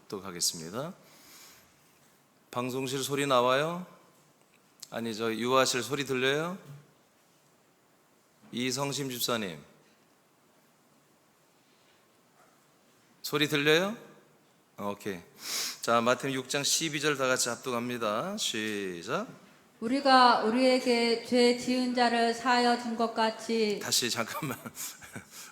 합독하겠습니다. 방송실 소리 나와요? 아니, 저 유아실 소리 들려요? 이성심 집사님 소리 들려요? 오케이. 자, 마태복음 6장 12절 다 같이 합독합니다. 시작. 우리가 우리에게 죄 지은 자를 사하여 준 것 같이. 다시 잠깐만.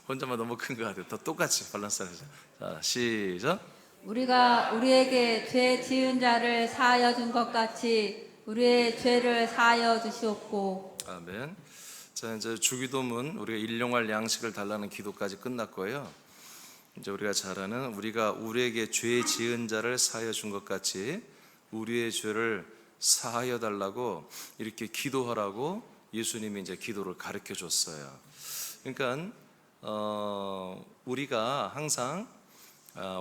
혼자만 너무 큰 것 같아요. 더 똑같이 밸런스 하자. 자, 시작. 우리가 우리에게 죄 지은 자를 사하여 준 것 같이 우리의 죄를 사하여 주시옵고. 아멘. 자, 이제 주기도문 우리가 일용할 양식을 달라는 기도까지 끝났고요. 이제 우리가 잘 아는 우리가 우리에게 죄 지은 자를 사하여 준 것 같이 우리의 죄를 사하여 달라고 이렇게 기도하라고 예수님이 이제 기도를 가르쳐 줬어요. 그러니까 우리가 항상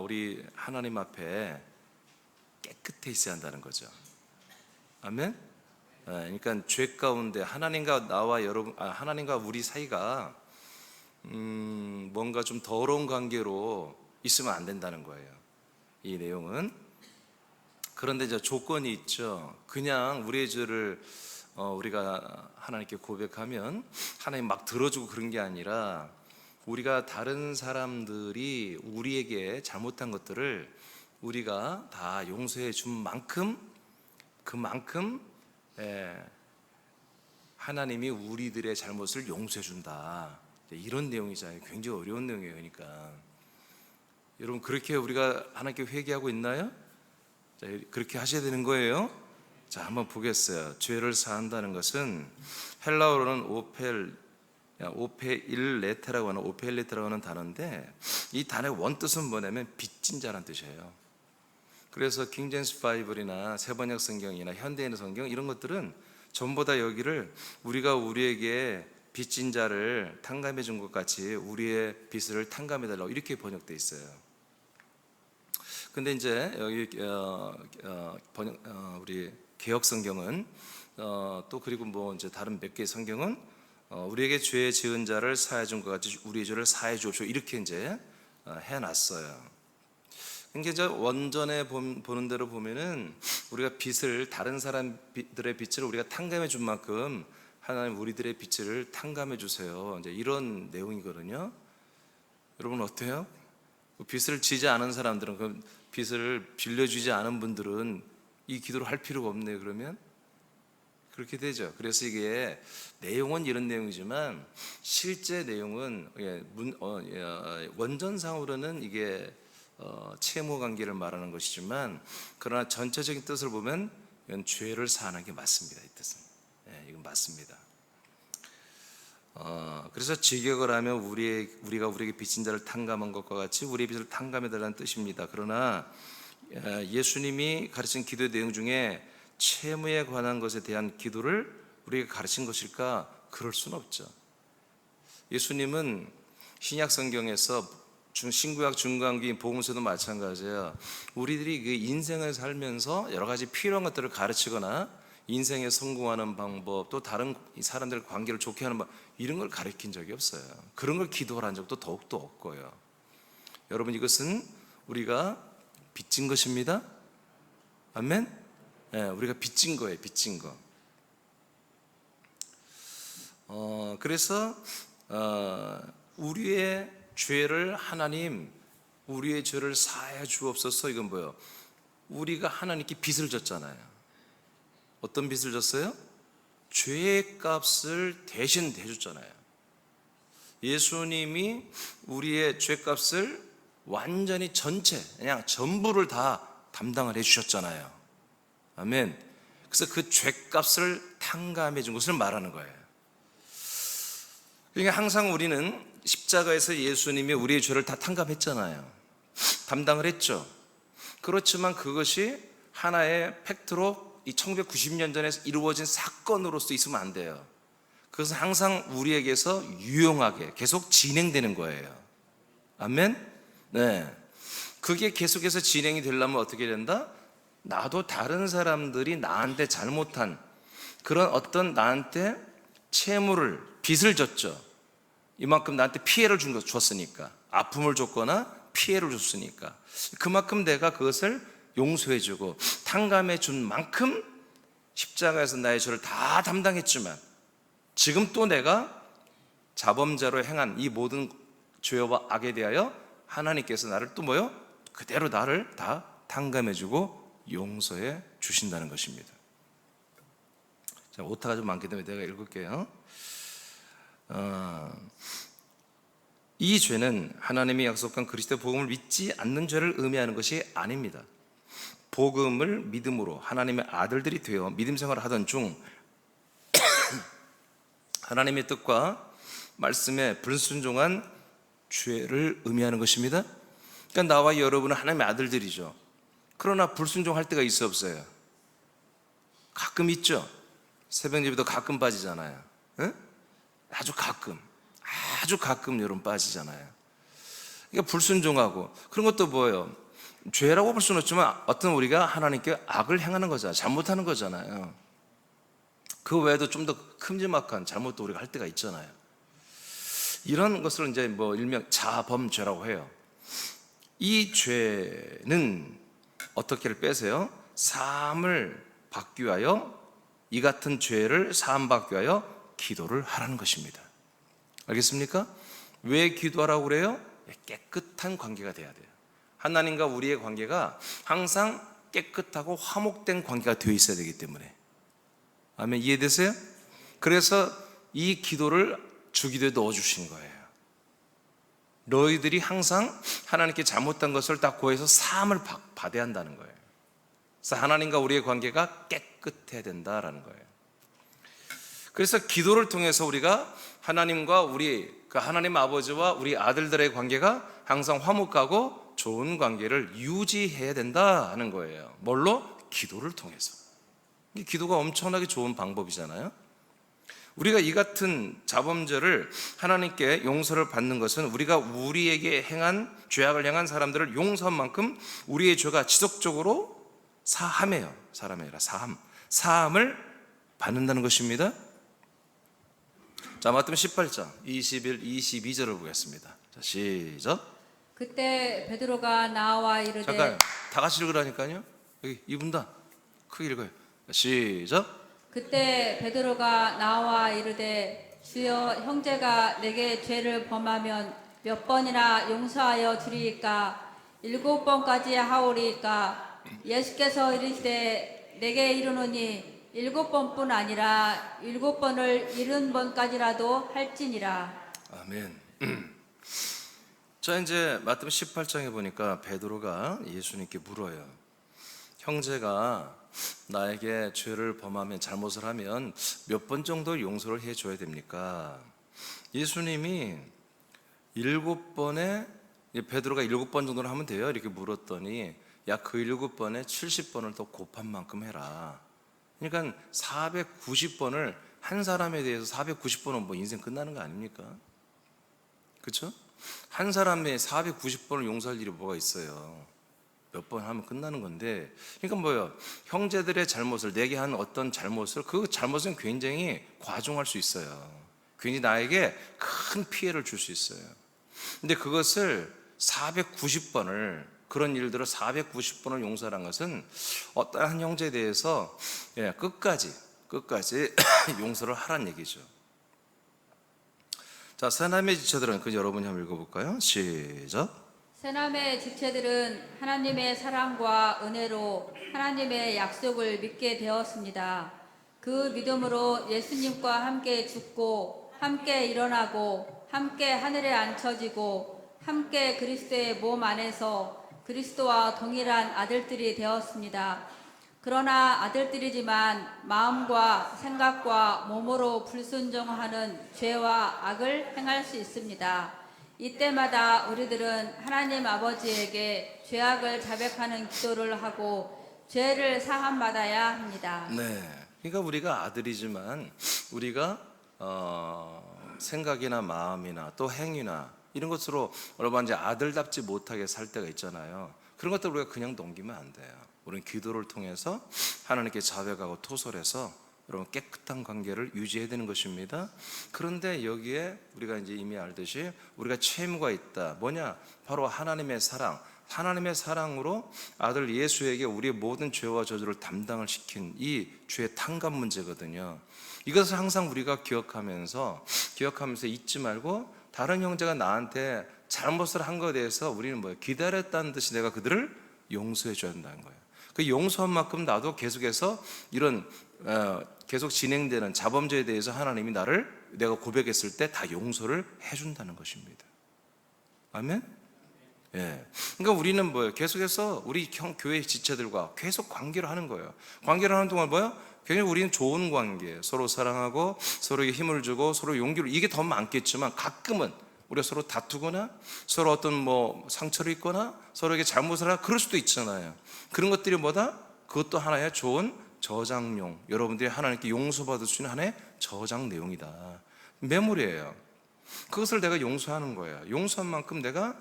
우리 하나님 앞에 깨끗해 있어야 한다는 거죠. 아멘. 그러니까 죄 가운데 하나님과 나와 하나님과 우리 사이가 뭔가 좀 더러운 관계로 있으면 안 된다는 거예요. 이 내용은. 그런데 이제 조건이 있죠. 그냥 우리의 죄를 우리가 하나님께 고백하면 하나님 막 들어주고 그런 게 아니라 우리가 다른 사람들이 우리에게 잘못한 것들을 우리가 다 용서해 준 만큼 그만큼 하나님이 우리들의 잘못을 용서해 준다. 이런 내용이잖아요. 굉장히 어려운 내용이에요. 그러니까 여러분, 그렇게 우리가 하나님께 회개하고 있나요? 자, 그렇게 하셔야 되는 거예요. 자, 한번 보겠어요. 죄를 사한다는 것은 헬라어로는 오페일레테라고 하는 단어인데, 이 단어의 원뜻은 뭐냐면 빚진 자란 뜻이에요. 그래서 킹제임스 바이블이나 세번역 성경이나 현대인의 성경 이런 것들은 전부 다 여기를 우리가 우리에게 빚진 자를 탕감해 준 것 같이 우리의 빚을 탕감해 달라고 이렇게 번역돼 있어요. 근데 이제 여기 우리 개역 성경은 또 그리고 뭐 이제 다른 몇 개의 성경은 우리에게 죄 지은 자를 사해 준 것 같이 우리의 죄를 사해 주옵시오 이렇게 이제 해놨어요. 그러니까 이제 원전에 보는 대로 보면은 우리가 빚을 다른 사람들의 빚을 우리가 탕감해 준 만큼 하나님 우리들의 빚을 탕감해 주세요. 이제 이런 내용이거든요. 여러분 어때요? 빚을 지지 않은 사람들은, 그 빚을 빌려주지 않은 분들은 이 기도를 할 필요가 없네요. 그러면 그렇게 되죠. 그래서 이게 내용은 이런 내용이지만 실제 내용은 원전상으로는 이게 채무 관계를 말하는 것이지만, 그러나 전체적인 뜻을 보면 이건 죄를 사하는 게 맞습니다. 이 뜻은 이건 맞습니다. 그래서 직역을 하면 우리가 우리에게 빚진 자를 탕감한 것과 같이 우리의 빚을 탕감해 달라는 뜻입니다. 그러나 예수님이 가르친 기도의 내용 중에 채무에 관한 것에 대한 기도를 우리에게 가르친 것일까? 그럴 수는 없죠. 예수님은 신약 성경에서 신구약 중간기 복음서도 마찬가지예요. 우리들이 그 인생을 살면서 여러 가지 필요한 것들을 가르치거나 인생에 성공하는 방법, 또 다른 사람들과 관계를 좋게 하는 방법, 이런 걸 가르친 적이 없어요. 그런 걸 기도하라는 적도 더욱더 없고요. 여러분, 이것은 우리가 빚진 것입니다. 아멘? 우리가 빚진 거예요. 빚진 거. 그래서 우리의 죄를 하나님, 우리의 죄를 사하여 주옵소서. 이건 뭐예요? 우리가 하나님께 빚을 졌잖아요. 어떤 빚을 졌어요? 죄의 값을 대신 대줬잖아요. 예수님이 우리의 죄값을 완전히 전체, 그냥 전부를 다 담당을 해주셨잖아요. 아멘. 그래서 그 죄값을 탕감해 준 것을 말하는 거예요. 그러니까 항상 우리는 십자가에서 예수님이 우리의 죄를 다 탕감했잖아요. 담당을 했죠. 그렇지만 그것이 하나의 팩트로 이 1990년 전에 이루어진 사건으로서 있으면 안 돼요. 그것은 항상 우리에게서 유용하게 계속 진행되는 거예요. 아멘? 네. 그게 계속해서 진행이 되려면 어떻게 된다? 나도 다른 사람들이 나한테 잘못한 그런 어떤 나한테 채무를, 빚을 졌죠. 이만큼 나한테 피해를 줬으니까, 아픔을 줬거나 피해를 줬으니까 그만큼 내가 그것을 용서해주고 탕감해 준 만큼 십자가에서 나의 죄를 다 담당했지만 지금 또 내가 자범죄로 행한 이 모든 죄와 악에 대하여 하나님께서 나를 또 뭐요? 그대로 나를 다 탕감해주고 용서해 주신다는 것입니다. 자, 오타가 좀 많기 때문에 내가 읽을게요. 이 죄는 하나님이 약속한 그리스도의 복음을 믿지 않는 죄를 의미하는 것이 아닙니다. 복음을 믿음으로 하나님의 아들들이 되어 믿음 생활을 하던 중 하나님의 뜻과 말씀에 불순종한 죄를 의미하는 것입니다. 그러니까 나와 여러분은 하나님의 아들들이죠. 그러나 불순종할 때가 있어 없어요? 가끔 있죠. 새벽 예배도 가끔 빠지잖아요. 응? 아주 가끔 여러분 빠지잖아요. 그러니까 불순종하고 그런 것도 뭐예요? 죄라고 볼 수는 없지만 어떤 우리가 하나님께 악을 행하는 거잖아요. 잘못하는 거잖아요. 그 외에도 좀 더 큼지막한 잘못도 우리가 할 때가 있잖아요. 이런 것을 이제 뭐 일명 자범죄라고 해요. 이 죄는 어떻게를 빼세요? 사함을 받기 위하여 이 같은 죄를 사함 받기 위하여 기도를 하라는 것입니다. 알겠습니까? 왜 기도하라고 그래요? 깨끗한 관계가 돼야 돼요. 하나님과 우리의 관계가 항상 깨끗하고 화목된 관계가 되어 있어야 되기 때문에. 아멘. 이해되세요? 그래서 이 기도를 주기도에 넣어주신 거예요. 너희들이 항상 하나님께 잘못한 것을 다 고해서 사함을 받아야 한다는 거예요. 그래서 하나님과 우리의 관계가 깨끗해야 된다라는 거예요. 그래서 기도를 통해서 우리가 하나님과 그 하나님 아버지와 우리 아들들의 관계가 항상 화목하고 좋은 관계를 유지해야 된다 하는 거예요. 뭘로? 기도를 통해서. 이 기도가 엄청나게 좋은 방법이잖아요. 우리가 이 같은 자범죄를 하나님께 용서를 받는 것은 우리가 우리에게 행한 죄악을 행한 사람들을 용서한 만큼 우리의 죄가 지속적으로 사함이에요. 사람이 아니라 사함을 받는다는 것입니다. 자, 마태복음 18장 21, 22절을 보겠습니다. 자, 시작. 그때 베드로가 나와 이르되 잠깐 다 같이 읽으라니까요. 여기 이분 다 크게 읽어요. 시작. 그때 베드로가 나와 이르되 주여 형제가 내게 죄를 범하면 몇 번이나 용서하여 주리이까 7번까지 하오리이까 예수께서 이르시되 내게 이르노니 7번뿐 아니라 7번을 70번까지라도 할지니라. 아멘. 자, 이제 마태복음 18장에 보니까 베드로가 예수님께 물어요. 형제가 나에게 죄를 범하면 잘못을 하면 몇 번 정도 용서를 해줘야 됩니까? 예수님이 7번에 베드로가 7번 정도를 하면 돼요 이렇게 물었더니 야, 그 7번에 70번을 더 곱한 만큼 해라. 그러니까 490번을 한 사람에 대해서 490번은 뭐 인생 끝나는 거 아닙니까? 그렇죠? 한 사람에 490번을 용서할 일이 뭐가 있어요? 몇 번 하면 끝나는 건데, 그러니까 뭐예요? 형제들의 잘못을, 내게 한 어떤 잘못을, 그 잘못은 굉장히 과중할 수 있어요. 괜히 나에게 큰 피해를 줄 수 있어요. 근데 그것을 490번을, 그런 일들을 490번을 용서하는 것은 어떤 한 형제에 대해서 끝까지 용서를 하라는 얘기죠. 자, 사남의 지체들은 그 여러분이 한번 읽어볼까요? 시작. 새남의 지체들은 하나님의 사랑과 은혜로 하나님의 약속을 믿게 되었습니다. 그 믿음으로 예수님과 함께 죽고 함께 일어나고 함께 하늘에 앉혀지고 함께 그리스도의 몸 안에서 그리스도와 동일한 아들들이 되었습니다. 그러나 아들들이지만 마음과 생각과 몸으로 불순종하는 죄와 악을 행할 수 있습니다. 이때마다 우리들은 하나님 아버지에게 죄악을 자백하는 기도를 하고 죄를 사함받아야 합니다. 네, 그러니까 우리가 아들이지만 우리가 생각이나 마음이나 또 행위나 이런 것으로 여러분 이제 아들답지 못하게 살 때가 있잖아요. 그런 것들 우리가 그냥 넘기면 안 돼요. 우리는 기도를 통해서 하나님께 자백하고 토설해서 여러분 깨끗한 관계를 유지해야 되는 것입니다. 그런데 여기에 우리가 이제 이미 알듯이 우리가 채무가 있다. 뭐냐? 바로 하나님의 사랑. 하나님의 사랑으로 아들 예수에게 우리의 모든 죄와 저주를 담당을 시킨 이 죄의 탕감 문제거든요. 이것을 항상 우리가 기억하면서 잊지 말고 다른 형제가 나한테 잘못을 한 것에 대해서 우리는 뭐예요? 기다렸다는 듯이 내가 그들을 용서해 줘야 한다는 거예요. 그 용서한 만큼 나도 계속해서 이런 계속 진행되는 자범죄에 대해서 하나님이 내가 고백했을 때 다 용서를 해준다는 것입니다. 아멘? 예. 그러니까 우리는 뭐예요? 계속해서 우리 교회 지체들과 계속 관계를 하는 거예요. 관계를 하는 동안 뭐예요? 굉장히 우리는 좋은 관계, 서로 사랑하고 서로에게 힘을 주고 서로 용기를, 이게 더 많겠지만 가끔은 우리가 서로 다투거나 서로 어떤 상처를 입거나 서로에게 잘못을 하거나 그럴 수도 있잖아요. 그런 것들이 뭐다? 그것도 하나의 좋은 저장용, 여러분들이 하나님께 용서받을 수 있는 하나의 저장 내용이다. 메모리예요. 그것을 내가 용서하는 거예요. 용서한 만큼 내가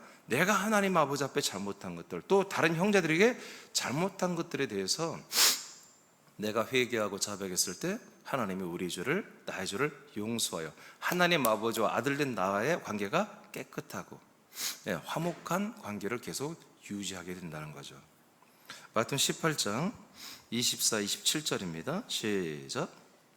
하나님 아버지 앞에 잘못한 것들, 또 다른 형제들에게 잘못한 것들에 대해서 내가 회개하고 자백했을 때 하나님이 나의 죄를 용서하여 하나님 아버지와 아들된 나와의 관계가 깨끗하고 화목한 관계를 계속 유지하게 된다는 거죠. 마태복음 18장 24, 27절입니다. 시작.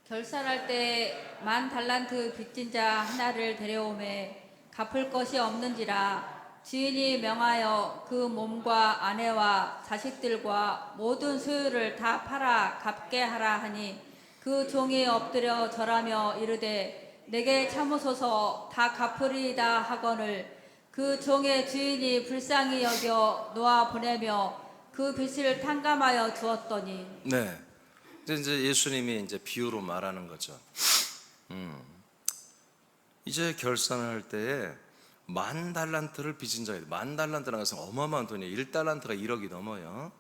결산할 때 10,000달란트 빚진 자 하나를 데려오매 갚을 것이 없는지라 주인이 명하여 그 몸과 아내와 자식들과 모든 소유를 다 팔아 갚게 하라 하니 그 종이 엎드려 절하며 이르되 내게 참으소서 다 갚으리이다 하거늘 그 종의 주인이 불쌍히 여겨 놓아 보내며 그 빚을 탕감하여 주었더니. 네. 이제 예수님이 이제 비유로 말하는 거죠. 이제 결산할 때에 10,000달란트를 빚은 자가 있어요. 10,000달란트라는 것은 어마어마한 돈이에요. 1달란트가 1억이 넘어요.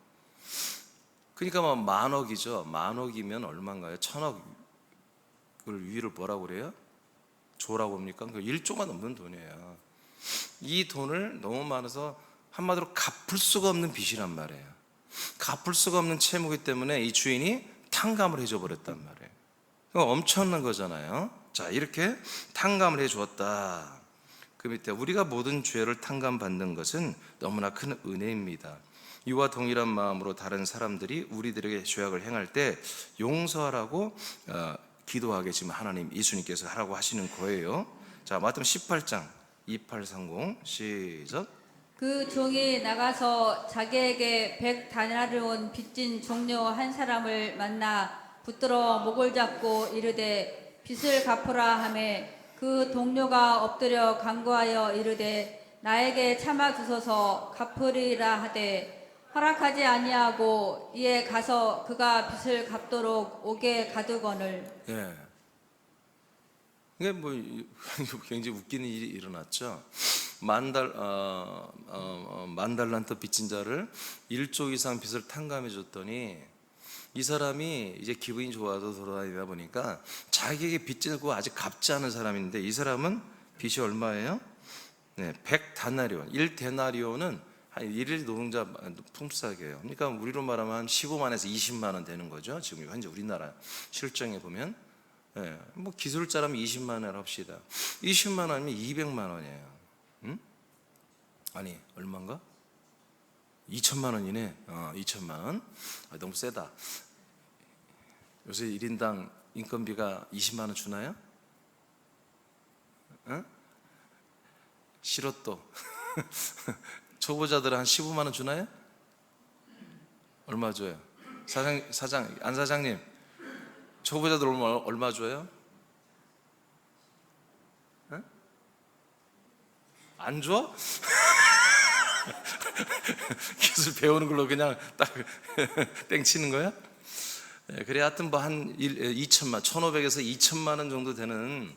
그러니까 10,000억이죠. 10,000억이면 얼마인가요? 1,000억을 위를 뭐라고 그래요? 조라고 합니까? 1조가 넘는 돈이에요. 이 돈을 너무 많아서 한마디로 갚을 수가 없는 빚이란 말이에요. 갚을 수가 없는 채무이기 때문에 이 주인이 탕감을 해줘 버렸단 말이에요. 엄청난 거잖아요. 자, 이렇게 탕감을 해 주었다. 그 밑에 우리가 모든 죄를 탕감받는 것은 너무나 큰 은혜입니다. 이와 동일한 마음으로 다른 사람들이 우리들에게 죄악을 행할 때 용서하라고 기도하게 지금 하나님 예수님께서 하라고 하시는 거예요. 자, 마태복음 18장 2830 시작. 그 종이 나가서 자기에게 100다나리온 빚진 종료 한 사람을 만나 붙들어 목을 잡고 이르되 빚을 갚으라 하매 그 동료가 엎드려 간구하여 이르되 나에게 참아 주소서 갚으리라 하되 허락하지 아니하고 이에 가서 그가 빚을 갚도록 옥에 가두거늘. 예. 이게 굉장히 웃기는 일이 일어났죠. 10,000달란트 빚진 자를 1조 이상 빚을 탕감해 줬더니 이 사람이 이제 기분이 좋아서 돌아다니다 보니까 자기에게 빚지고 아직 갚지 않은 사람인데 이 사람은 빚이 얼마예요? 네, 100다나리온. 1데나리온은 한 1일 노동자 품삯이에요. 그러니까 우리로 말하면 한 15만에서 20만 원 되는 거죠. 지금 현재 우리나라 실정에 보면 기술자라면 20만 원 합시다. 20만 원이면 200만 원이에요. 응? 아니 얼마인가? 2천만 원이네. 2천만 원. 너무 세다. 요새 1인당 인건비가 20만 원 주나요? 싫어 또. 초보자들은 한 15만 원 주나요? 얼마 줘요? 안 사장님, 초보자들 얼마 줘요? 안 줘? 기술 배우는 걸로 그냥 딱 땡치는 거야? 그래 하여튼 한 2천만, 1,500에서 2천만 원 정도 되는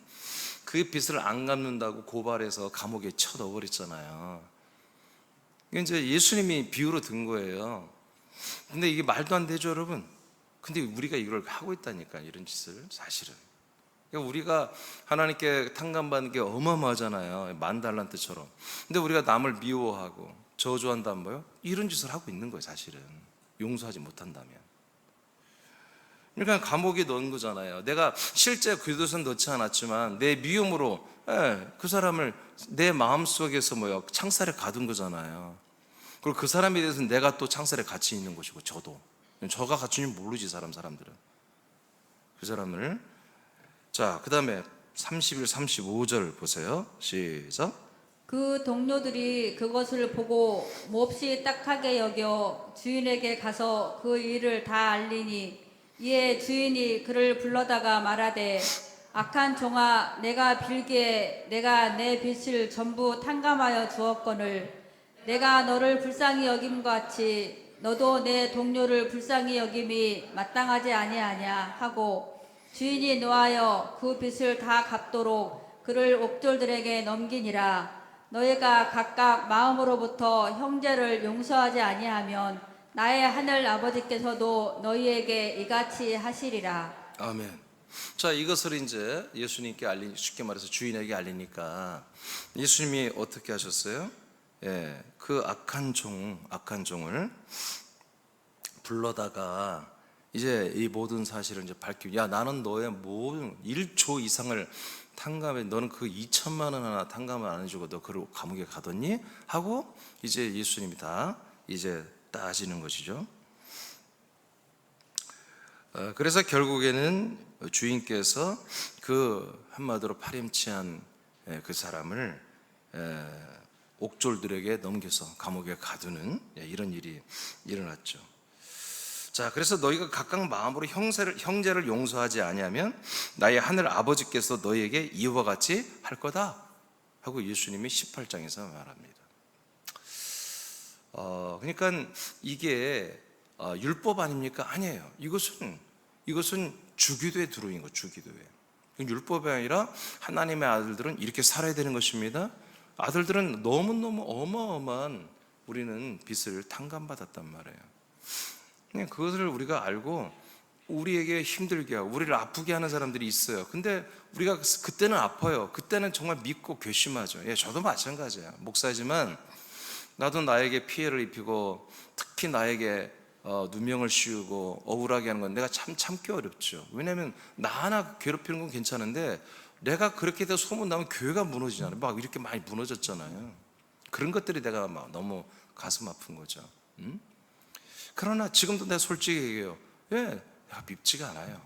그 빚을 안 갚는다고 고발해서 감옥에 쳐넣어버렸잖아요. 이게 이제 예수님이 비유로 든 거예요. 근데 이게 말도 안 되죠, 여러분? 근데 우리가 이걸 하고 있다니까, 이런 짓을 사실은. 그러니까 우리가 하나님께 탕감받는 게 어마어마하잖아요. 10,000달란트처럼. 근데 우리가 남을 미워하고 저주한다면 뭐요? 이런 짓을 하고 있는 거예요, 사실은. 용서하지 못한다면. 그러니까 감옥에 넣은 거잖아요. 내가 실제 교도소에 넣지 않았지만 내 미움으로 그 사람을 내 마음속에서 창살에 가둔 거잖아요. 그리고 그 사람에 대해서는 내가 또 창살에 같이 있는 것이고, 저가 갇힌 줄 모르지 사람들은 그 사람을. 자, 그 다음에 31, 35절 보세요. 시작. 그 동료들이 그것을 보고 몹시 딱하게 여겨 주인에게 가서 그 일을 다 알리니, 이에 주인이 그를 불러다가 말하되, 악한 종아, 내가 빌기에 내가 내 빚을 전부 탕감하여 주었거늘 내가 너를 불쌍히 여김 같이 너도 내 동료를 불쌍히 여김이 마땅하지 아니하냐 하고, 주인이 노하여 그 빚을 다 갚도록 그를 옥졸들에게 넘기니라. 너희가 각각 마음으로부터 형제를 용서하지 아니하면 나의 하늘 아버지께서도 너희에게 이같이 하시리라. 아멘. 자, 이것을 이제 예수님께 쉽게 말해서 주인에게 알리니까 예수님이 어떻게 하셨어요? 그 악한 종을 불러다가 이제 이 모든 사실을 이제 밝히고, 야, 나는 너의 모든 1조 이상을 탕감해, 너는 그 2천만 원 하나 탕감을 안 해주고 너 그 감옥에 가뒀니? 하고 이제 예수님이 다 이제 따지는 것이죠. 그래서 결국에는 주인께서 그 한마디로 파렴치한 그 사람을 옥졸들에게 넘겨서 감옥에 가두는 이런 일이 일어났죠. 자, 그래서 너희가 각각 마음으로 형제를 용서하지 아니하면 나의 하늘 아버지께서 너희에게 이와 같이 할 거다 하고 예수님이 18장에서 말합니다. 그러니까 이게 율법 아닙니까? 아니에요. 이것은 주기도에 들어온 거, 주기도에. 율법이 아니라 하나님의 아들들은 이렇게 살아야 되는 것입니다. 아들들은 너무너무 어마어마한 우리는 빚을 탕감받았단 말이에요. 그것을 우리가 알고 우리에게 힘들게 하고 우리를 아프게 하는 사람들이 있어요. 근데 우리가 그때는 아파요. 그때는 정말 믿고 괘씸하죠. 저도 마찬가지예요. 목사지만 나도 나에게 피해를 입히고 특히 나에게 누명을 씌우고 억울하게 하는 건 내가 참기 어렵죠. 왜냐하면 나 하나 괴롭히는 건 괜찮은데 내가 그렇게 돼서 소문나면 교회가 무너지잖아요. 막 이렇게 많이 무너졌잖아요. 그런 것들이 내가 막 너무 가슴 아픈 거죠. 그러나 지금도 내가 솔직히 얘기해요. 밉지가 않아요.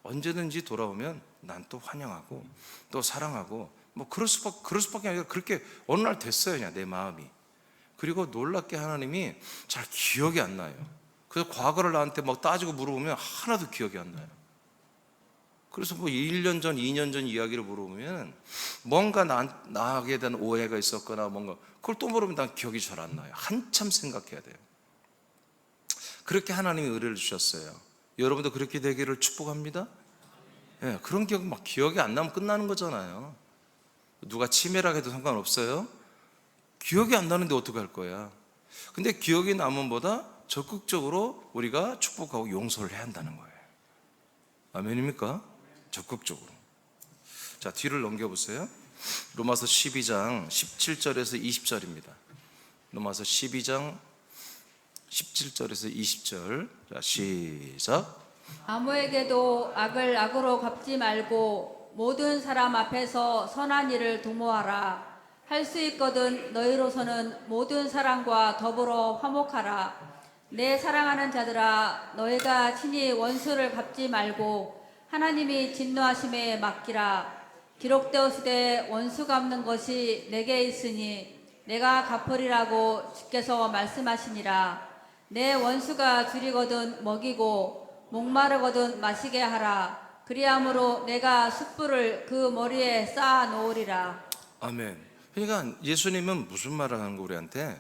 언제든지 돌아오면 난 또 환영하고 또 사랑하고 그럴 수밖에 아니라 그렇게 어느 날 됐어요. 그냥 내 마음이. 그리고 놀랍게 하나님이 잘 기억이 안 나요. 그래서 과거를 나한테 막 따지고 물어보면 하나도 기억이 안 나요. 그래서 1년 전, 2년 전 이야기를 물어보면 뭔가 나에게 대한 오해가 있었거나 뭔가 그걸 또 물으면 난 기억이 잘 안 나요. 한참 생각해야 돼요. 그렇게 하나님이 의뢰를 주셨어요. 여러분도 그렇게 되기를 축복합니다. 그런 기억 기억이 안 나면 끝나는 거잖아요. 누가 치매라 해도 상관없어요. 기억이 안 나는데 어떡할 거야. 근데 기억이 남음보다 적극적으로 우리가 축복하고 용서를 해야 한다는 거예요. 아멘입니까? 적극적으로. 자, 뒤를 넘겨보세요. 로마서 12장 17절에서 20절입니다. 로마서 12장 17절에서 20절. 자, 시작. 아무에게도 악을 악으로 갚지 말고 모든 사람 앞에서 선한 일을 도모하라. 할 수 있거든 너희로서는 모든 사람과 더불어 화목하라. 내 사랑하는 자들아, 너희가 친히 원수를 갚지 말고 하나님이 진노하심에 맡기라. 기록되었으되 원수 갚는 것이 내게 있으니 내가 갚으리라고 주께서 말씀하시니라. 내 원수가 줄이거든 먹이고 목마르거든 마시게 하라. 그리함으로 내가 숯불을 그 머리에 쌓아 놓으리라. 아멘. 그러니까 예수님은 무슨 말을 하는 거 우리한테?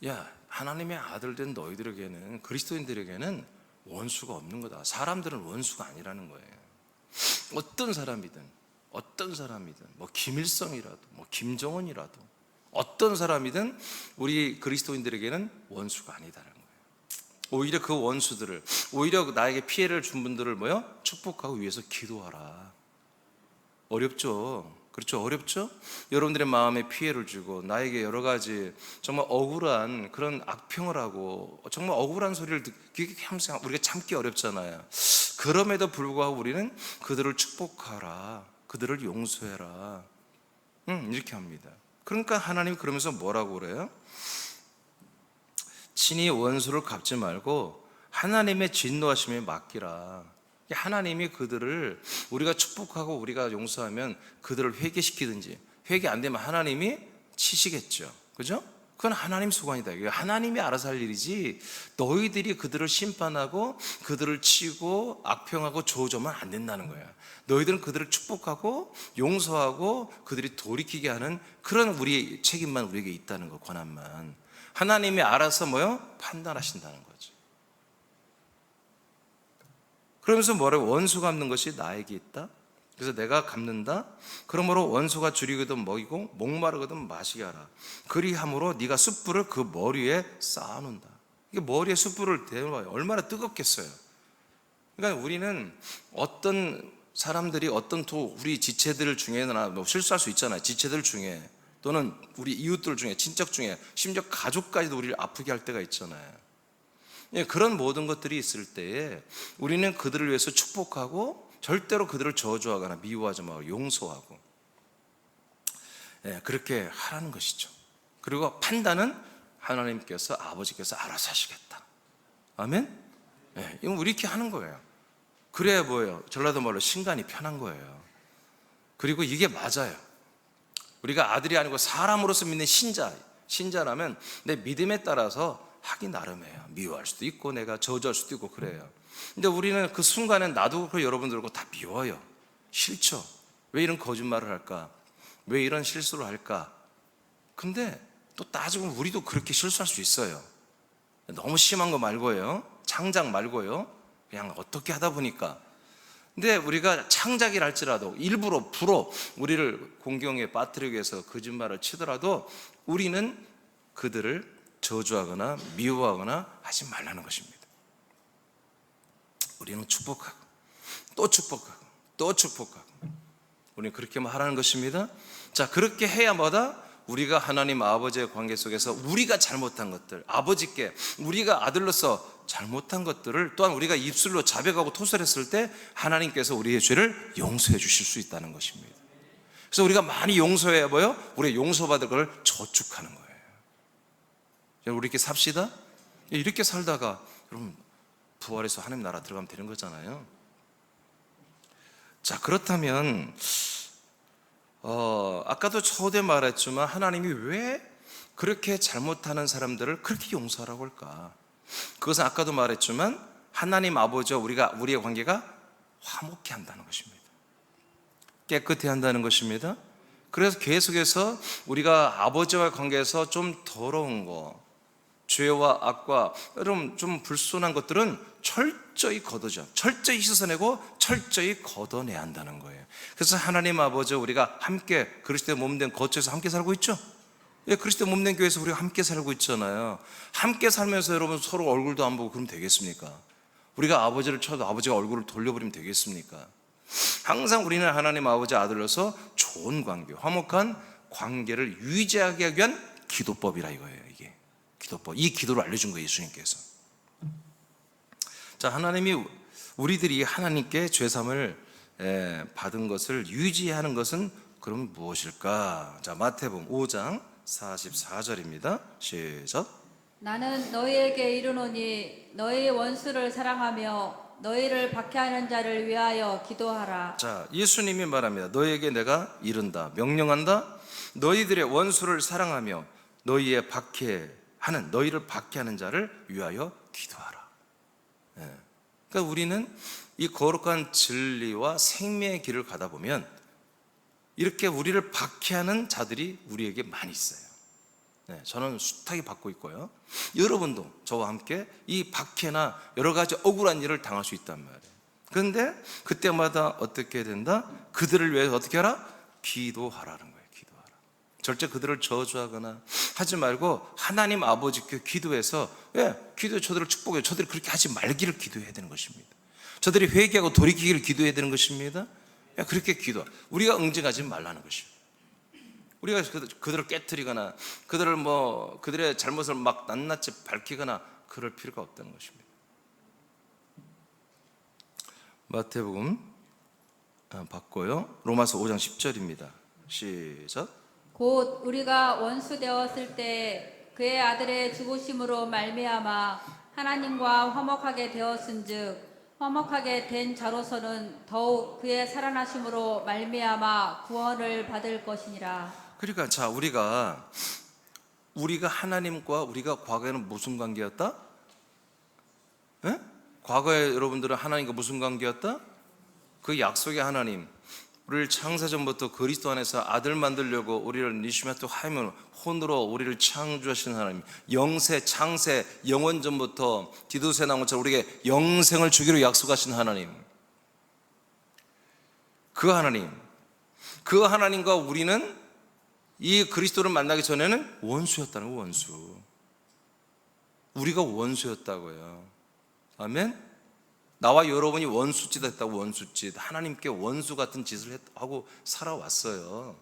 야, 하나님의 아들 된 너희들에게는, 그리스도인들에게는 원수가 없는 거다. 사람들은 원수가 아니라는 거예요. 어떤 사람이든 김일성이라도 김정은이라도 어떤 사람이든 우리 그리스도인들에게는 원수가 아니다라는 거예요. 오히려 그 원수들을, 오히려 나에게 피해를 준 분들을 축복하고 위해서 기도하라. 어렵죠. 그렇죠. 어렵죠. 여러분들의 마음에 피해를 주고 나에게 여러 가지 정말 억울한 그런 악평을 하고 정말 억울한 소리를 듣기 항상 우리가 참기 어렵잖아요. 그럼에도 불구하고 우리는 그들을 축복하라, 그들을 용서해라, 이렇게 합니다. 그러니까 하나님 그러면서 뭐라고 그래요? 친히 원수를 갚지 말고 하나님의 진노하심에 맡기라. 하나님이 그들을 우리가 축복하고 우리가 용서하면 그들을 회개시키든지, 회개 안 되면 하나님이 치시겠죠. 그죠? 그건 하나님 소관이다. 이게 하나님이 알아서 할 일이지, 너희들이 그들을 심판하고 그들을 치고 악평하고 조져만 안 된다는 거야. 너희들은 그들을 축복하고 용서하고 그들이 돌이키게 하는 그런 우리의 책임만 우리에게 있다는 거, 권한만. 하나님이 알아서 판단하신다는 거죠. 그러면서 뭐라고? 원수 갚는 것이 나에게 있다. 그래서 내가 갚는다. 그러므로 원수가 줄이거든 먹이고 목마르거든 마시게 하라. 그리함으로 네가 숯불을 그 머리에 쌓아놓는다. 이게 머리에 숯불을 대면 얼마나 뜨겁겠어요. 그러니까 우리는 어떤 사람들이 어떤 우리 지체들 중에나 실수할 수 있잖아요. 지체들 중에 또는 우리 이웃들 중에, 친척 중에, 심지어 가족까지도 우리를 아프게 할 때가 있잖아요. 그런 모든 것들이 있을 때에 우리는 그들을 위해서 축복하고 절대로 그들을 저주하거나 미워하지 말고 용서하고, 그렇게 하라는 것이죠. 그리고 판단은 하나님께서, 아버지께서 알아서 하시겠다. 아멘? 이건 우리 이렇게 하는 거예요. 그래야 뭐예요? 전라도 말로 신간이 편한 거예요. 그리고 이게 맞아요. 우리가 아들이 아니고 사람으로서 믿는 신자라면 내 믿음에 따라서 하기 나름이에요. 미워할 수도 있고 내가 저주할 수도 있고 그래요. 근데 우리는 그 순간에 나도 그렇고 여러분들 그렇고 다 미워요. 싫죠. 왜 이런 거짓말을 할까? 왜 이런 실수를 할까? 근데 또 따지고 우리도 그렇게 실수할 수 있어요. 너무 심한 거 말고요, 창작 말고요, 그냥 어떻게 하다 보니까. 근데 우리가 창작이라 할지라도 일부러 우리를 공경에 빠뜨리기 위해서 거짓말을 치더라도 우리는 그들을 저주하거나 미워하거나 하지 말라는 것입니다. 우리는 축복하고 또 축복하고 또 축복하고, 우리는 그렇게만 하라는 것입니다. 자, 그렇게 해야 우리가 하나님 아버지의 관계 속에서 우리가 잘못한 것들, 아버지께 우리가 아들로서 잘못한 것들을 또한 우리가 입술로 자백하고 토설했을 때 하나님께서 우리의 죄를 용서해 주실 수 있다는 것입니다. 그래서 우리가 많이 용서해야 우리가 용서받을 걸 저축하는 거예요. 우리 이렇게 삽시다. 이렇게 살다가 여러분 부활해서 하나님 나라 들어가면 되는 거잖아요. 자, 그렇다면 아까도 초대 말했지만 하나님이 왜 그렇게 잘못하는 사람들을 그렇게 용서하라고 할까? 그것은 아까도 말했지만 하나님 아버지와 우리의 관계가 화목해 한다는 것입니다. 깨끗해 한다는 것입니다. 그래서 계속해서 우리가 아버지와 관계에서 좀 더러운 거, 죄와 악과 여러분 좀 불순한 것들은 철저히 철저히 씻어내고 철저히 걷어내야 한다는 거예요. 그래서 하나님 아버지, 우리가 함께 그리스도의 몸된 거처에서 함께 살고 있죠. 그리스도의 몸된 교회에서 우리가 함께 살고 있잖아요. 함께 살면서 여러분 서로 얼굴도 안 보고 그러면 되겠습니까? 우리가 아버지를 쳐도 아버지가 얼굴을 돌려버리면 되겠습니까? 항상 우리는 하나님 아버지 아들로서 좋은 관계, 화목한 관계를 유지하기 위한 기도법이라 이거예요. 이게 기도법, 이 기도를 알려준 거예요, 예수님께서. 자, 하나님이 우리들이 하나님께 죄사함을 받은 것을 유지하는 것은 그럼 무엇일까? 자, 마태복음 5장 44절입니다. 시작. 나는 너희에게 이르노니 너희 원수를 사랑하며 너희를 박해하는 자를 위하여 기도하라. 자, 예수님이 말합니다. 너희에게 내가 이른다, 명령한다. 너희들의 원수를 사랑하며 너희를 박해하는 자를 위하여 기도하라. 그러니까 우리는 이 거룩한 진리와 생명의 길을 가다 보면 이렇게 우리를 박해하는 자들이 우리에게 많이 있어요. 저는 숱하게 받고 있고요. 여러분도 저와 함께 이 박해나 여러 가지 억울한 일을 당할 수 있단 말이에요. 그런데 그때마다 어떻게 된다? 그들을 위해서 어떻게 하라? 기도하라는 거예요. 기도하라. 절대 그들을 저주하거나 하지 말고 하나님 아버지께 기도해서 기도해 저들을 축복해. 저들이 그렇게 하지 말기를 기도해야 되는 것입니다. 저들이 회개하고 돌이키기를 기도해야 되는 것입니다. 그렇게 우리가 응징하지 말라는 것이에요. 우리가 그들을 깨트리거나 그들의 잘못을 막 낱낱이 밝히거나 그럴 필요가 없다는 것입니다. 마태복음 바꿔요. 로마서 5장 10절입니다. 시작. 곧 우리가 원수 되었을 때 그의 아들의 죽으심으로 말미암아 하나님과 화목하게 되었은즉 화목하게 된 자로서는 더욱 그의 살아나심으로 말미암아 구원을 받을 것이니라. 그러니까 자, 우리가 하나님과 우리가 과거에는 무슨 관계였다? 예? 과거에 여러분들은 하나님과 무슨 관계였다? 그 약속의 하나님, 우리를 창세전부터 그리스도 안에서 아들 만들려고 우리를 니시마토 하이면 혼으로 우리를 창조하신 하나님, 영세 창세 영원전부터 디도스에 나온 것처럼 우리에게 영생을 주기로 약속하신 하나님, 그 하나님과 우리는 이 그리스도를 만나기 전에는 원수였다는 거예요. 원수. 우리가 원수였다고요. 아멘. 나와 여러분이 원수짓 했다고. 원수짓, 하나님께 원수 같은 짓을 하고 살아왔어요.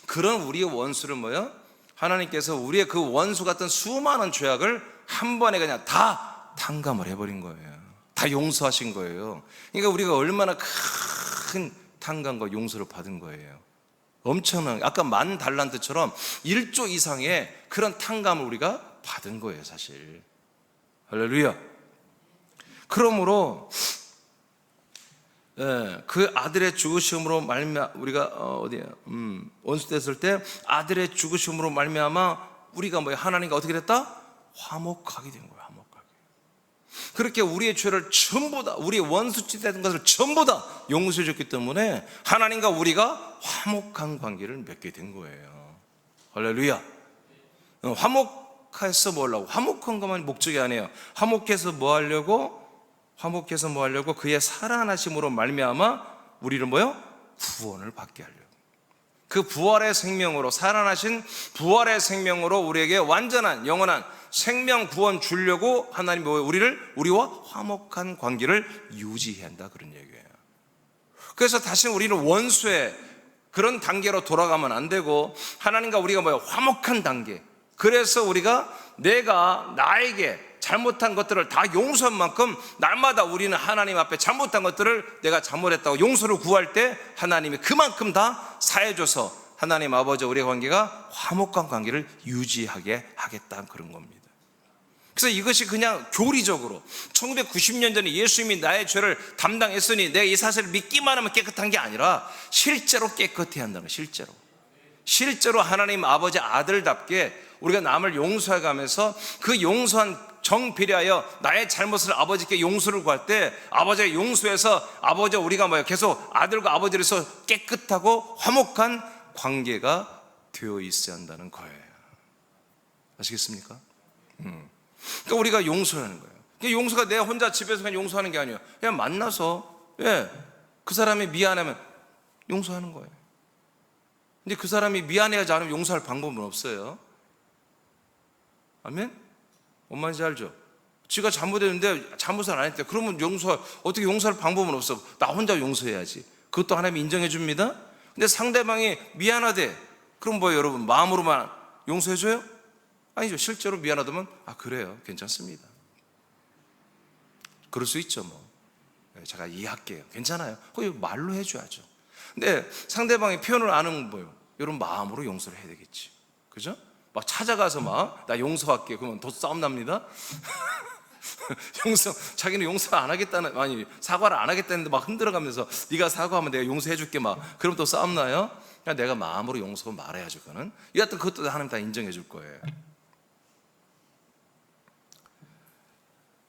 그런 우리의 원수를 뭐요? 하나님께서 우리의 그 원수 같은 수많은 죄악을 한 번에 그냥 다 탕감을 해버린 거예요. 다 용서하신 거예요. 그러니까 우리가 얼마나 큰 탕감과 용서를 받은 거예요. 엄청난, 아까 10,000달란트처럼 1조 이상의 그런 탕감을 우리가 받은 거예요, 사실. 할렐루야. 그러므로 그 아들의 죽으심으로 말미암아 우리가 원수 됐을 때 아들의 죽으심으로 말미암아 우리가 뭐야? 하나님과 어떻게 됐다? 화목하게 된 거예요. 화목하게. 그렇게 우리의 죄를 전부 다, 우리의 원수짓 됐던 것을 전부 다 용서해 줬기 때문에 하나님과 우리가 화목한 관계를 맺게 된 거예요. 할렐루야. 화목해서 뭐 하려고? 화목한 것만 목적이 아니에요. 화목해서 뭐 하려고? 그의 살아나심으로 말미암아 우리를 뭐요? 구원을 받게 하려고. 그 부활의 생명으로, 살아나신 부활의 생명으로 우리에게 완전한 영원한 생명 구원 주려고 하나님이 우리와 화목한 관계를 유지해야 한다, 그런 얘기예요. 그래서 다시 우리는 원수의 그런 단계로 돌아가면 안 되고 하나님과 우리가 뭐요? 화목한 단계. 그래서 우리가 내가 나에게 잘못한 것들을 다 용서한 만큼 날마다 우리는 하나님 앞에 잘못한 것들을 내가 잘못했다고 용서를 구할 때 하나님이 그만큼 다 사해줘서 하나님 아버지 우리의 관계가 화목한 관계를 유지하게 하겠다는 그런 겁니다. 그래서 이것이 그냥 교리적으로 1990년 전에 예수님이 나의 죄를 담당했으니 내가 이 사실을 믿기만 하면 깨끗한 게 아니라 실제로 깨끗해야 한다는 거예요. 실제로 하나님 아버지 아들답게 우리가 남을 용서해가면서 그 용서한 정비례하여 나의 잘못을 아버지께 용서를 구할 때 아버지가 용서해서 아버지와 우리가 뭐예요? 계속 아들과 아버지로서 깨끗하고 화목한 관계가 되어 있어야 한다는 거예요. 아시겠습니까? 그러니까 우리가 용서하는 거예요. 그러니까 용서가 내가 혼자 집에서 그냥 용서하는 게 아니에요. 그냥 만나서 그 사람이 미안하면 용서하는 거예요. 근데 그 사람이 미안해하지 않으면 용서할 방법은 없어요. 아멘? 뭔 말인지 알죠? 지가 잘못했는데 잘못을 안 했대. 그러면 어떻게 용서할 방법은 없어. 나 혼자 용서해야지. 그것도 하나님이 인정해 줍니다. 근데 상대방이 미안하대. 그럼 뭐예요, 여러분? 마음으로만 용서해 줘요? 아니죠. 실제로 미안하다면 그래요, 괜찮습니다. 그럴 수 있죠. 뭐 제가 이해할게요, 괜찮아요. 그거 말로 해줘야죠. 근데 상대방이 표현을 안 하면 뭐예요? 여러분 마음으로 용서를 해야 되겠지. 그죠? 막 찾아가서 나 용서할게. 그러면 더 싸움 납니다. 자기는 용서 안 하겠다는, 사과를 안 하겠다는데 막 흔들어가면서 네가 사과하면 내가 용서해줄게 그럼 또 싸움 나요? 그냥 내가 마음으로 용서 말해야죠. 그거는 여하튼 그것도 하나님 다 인정해 줄 거예요.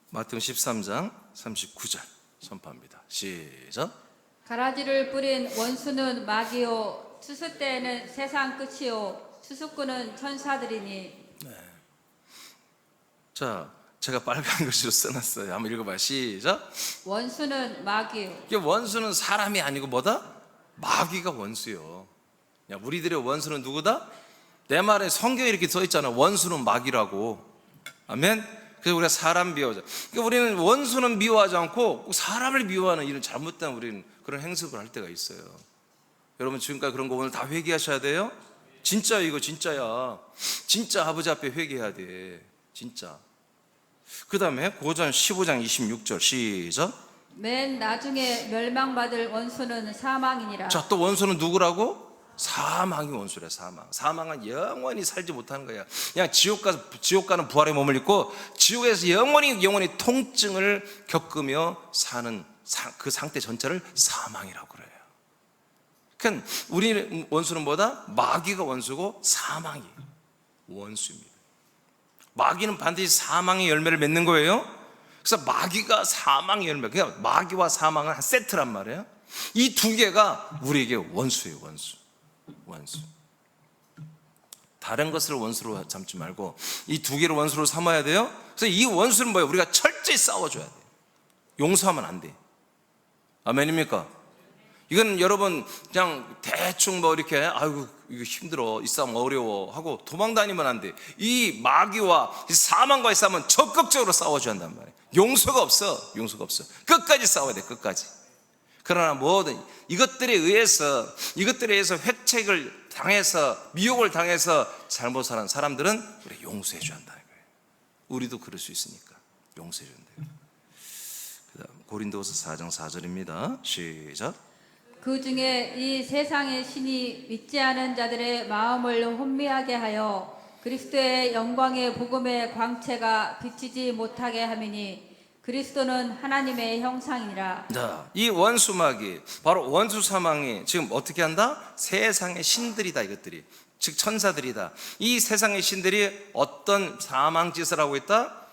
마태복음 13장 39절 선포합니다. 시작. 가라지를 뿌린 원수는 마귀요 추수 때에는 세상 끝이요 추수꾼은 천사들이니. 자, 제가 빨간 글씨로 써놨어요. 한번 읽어봐요. 시작. 원수는 마귀요. 이게 원수는 사람이 아니고 뭐다? 마귀가 원수요. 야, 우리들의 원수는 누구다? 내 말에 성경에 이렇게 써 있잖아. 원수는 마귀라고. 아멘. 그래서 우리가 사람 미워하자. 그러니까 우리는 원수는 미워하지 않고 꼭 사람을 미워하는 이런 잘못된 우리는 그런 행습을 할 때가 있어요. 여러분 지금까지 그런 거 오늘 다 회개하셔야 돼요. 진짜 이거 진짜야. 진짜 아버지 앞에 회개해야 돼. 진짜. 그 다음에 고전 15장 26절 시작. 맨 나중에 멸망받을 원수는 사망이니라. 자, 또 원수는 누구라고? 사망이 원수래. 사망은 영원히 살지 못하는 거야. 그냥 지옥 가는 부활의 몸을 입고 지옥에서 영원히 통증을 겪으며 사는 그 상태 전체를 사망이라고 그래요. 그러니까 우리 원수는 뭐다? 마귀가 원수고 사망이 원수입니다. 마귀는 반드시 사망의 열매를 맺는 거예요. 그래서 마귀가 사망의 열매, 그냥 마귀와 사망은 한 세트란 말이에요. 이 두 개가 우리에게 원수예요. 원수. 다른 것을 원수로 삼지 말고 이 두 개를 원수로 삼아야 돼요. 그래서 이 원수는 뭐예요? 우리가 철저히 싸워줘야 돼요. 용서하면 안 돼. 아멘입니까? 이건 여러분 그냥 대충 뭐 이렇게 아이고 이거 힘들어, 이 싸움 어려워 하고 도망 다니면 안 돼. 이 마귀와 이 사망과의 싸움은 적극적으로 싸워줘야 한단 말이에요. 용서가 없어. 끝까지 싸워야 돼. 끝까지. 그러나 뭐든 이것들에 의해서 획책을 당해서 미혹을 당해서 잘못 사는 사람들은 우리 용서해 줘야 한다는 거예요. 우리도 그럴 수 있으니까 용서해 줘야 돼요. 그다음 고린도서 4장 4절입니다. 시작. 그 중에 이 세상의 신이 믿지 않은 자들의 마음을 혼미하게 하여 그리스도의 영광의 복음의 광채가 비치지 못하게 함이니 그리스도는 하나님의 형상이라. 자, 이 원수 마귀, 바로 원수 사망이 지금 어떻게 한다? 세상의 신들이다. 이것들이 즉 천사들이다. 이 세상의 신들이 어떤 사망 짓을 하고 있다?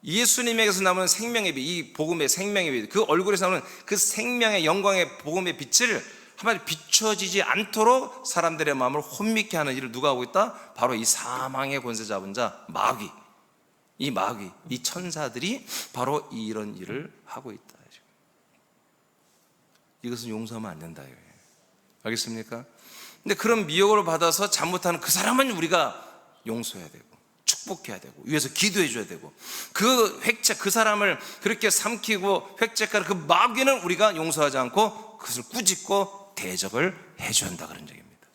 예수님에게서 나오는 생명의 빛, 이 복음의 생명의 빛, 그 얼굴에서 나오는 그 생명의 영광의 복음의 빛을 한마디로 비춰지지 않도록 사람들의 마음을 혼미케 하는 일을 누가 하고 있다? 바로 이 사망의 권세 잡은 자 마귀, 이 천사들이 바로 이런 일을 하고 있다. 이것은 용서하면 안 된다. 알겠습니까? 근데 그런 미혹을 받아서 잘못하는 그 사람은 우리가 용서해야 되고 축복해야 되고 위해서 기도해 줘야 되고 그 사람을 그렇게 삼키고 획책하는 그 마귀는 우리가 용서하지 않고 그것을 꾸짖고 대적을 해줘야 한다. 그런 얘기입니다.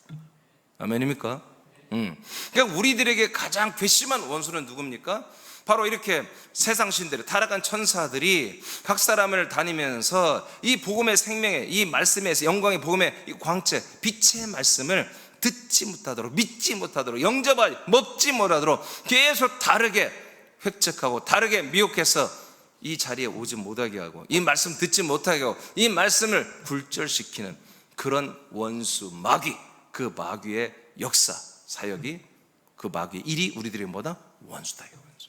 아멘입니까? 그러니까 우리들에게 가장 괘씸한 원수는 누굽니까? 바로 이렇게 세상 신들, 타락한 천사들이 각 사람을 다니면서 이 복음의 생명의 이 말씀의 영광의 복음의 이 광채, 빛의 말씀을 듣지 못하도록, 믿지 못하도록, 영접하지, 먹지 못하도록 계속 다르게 획책하고 다르게 미혹해서 이 자리에 오지 못하게 하고 이 말씀 듣지 못하게 하고 이 말씀을 굴절시키는 그런 원수 마귀, 그 마귀의 역사, 사역이, 그 마귀의 일이 우리들의 뭐다? 원수다. 원수.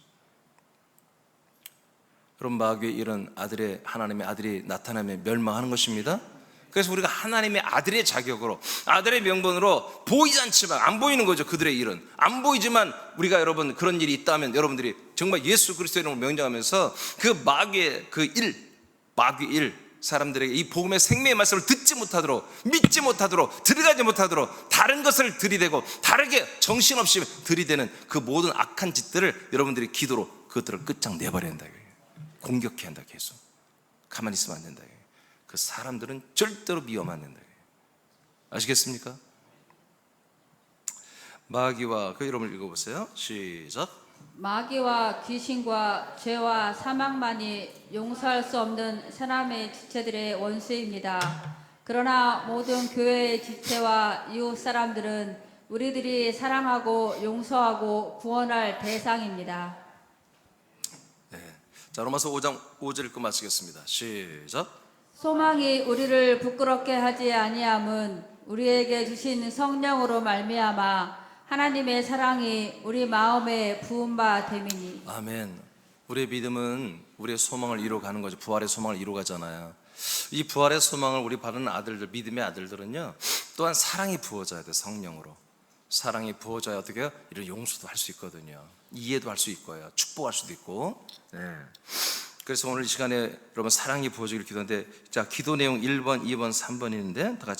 그럼 마귀의 일은 하나님의 아들이 나타나면 멸망하는 것입니다. 그래서 우리가 하나님의 아들의 자격으로, 아들의 명분으로 보이지 않지만, 안 보이는 거죠. 그들의 일은 안 보이지만 우리가 여러분 그런 일이 있다면 여러분들이 정말 예수 그리스도의 이름으로 명령하면서 그 마귀의 마귀 일, 사람들에게 이 복음의 생명의 말씀을 듣지 못하도록, 믿지 못하도록, 들어가지 못하도록 다른 것을 들이대고 다르게 정신없이 들이대는 그 모든 악한 짓들을 여러분들이 기도로 그것들을 끝장내버려야 한다. 공격해야 한다. 계속 가만히 있으면 안 된다. 그 사람들은 절대로 미워하면 안 된다. 아시겠습니까? 마귀와 그 이름을 읽어보세요. 시작. 마귀와 귀신과 죄와 사망만이 용서할 수 없는 사람의 지체들의 원수입니다. 그러나 모든 교회의 지체와 이웃 사람들은 우리들이 사랑하고 용서하고 구원할 대상입니다. 자, 로마서 5장 5절 읽고 마치겠습니다. 시작. 소망이 우리를 부끄럽게 하지 아니함은 우리에게 주신 성령으로 말미암아 하나님의 사랑이 우리 마음에 부은 바 됨이니. 아멘. 우리의 믿음은 우리의 소망을 이루어가는 거죠. 부활의 소망을 이루어가잖아요. 이 부활의 소망을 우리 바르는 아들들, 믿음의 아들들은요, 또한 사랑이 부어져야 돼. 성령으로 사랑이 부어져야 어떻게 해요? 이런 용서도 할 수 있거든요. 이해도 할 수 있고요, 축복할 수도 있고. 그래서 오늘 이 시간에 여러분 사랑이 부어지기를 기도하는데, 자, 기도 내용 1번, 2번, 3번 있는데 다 같이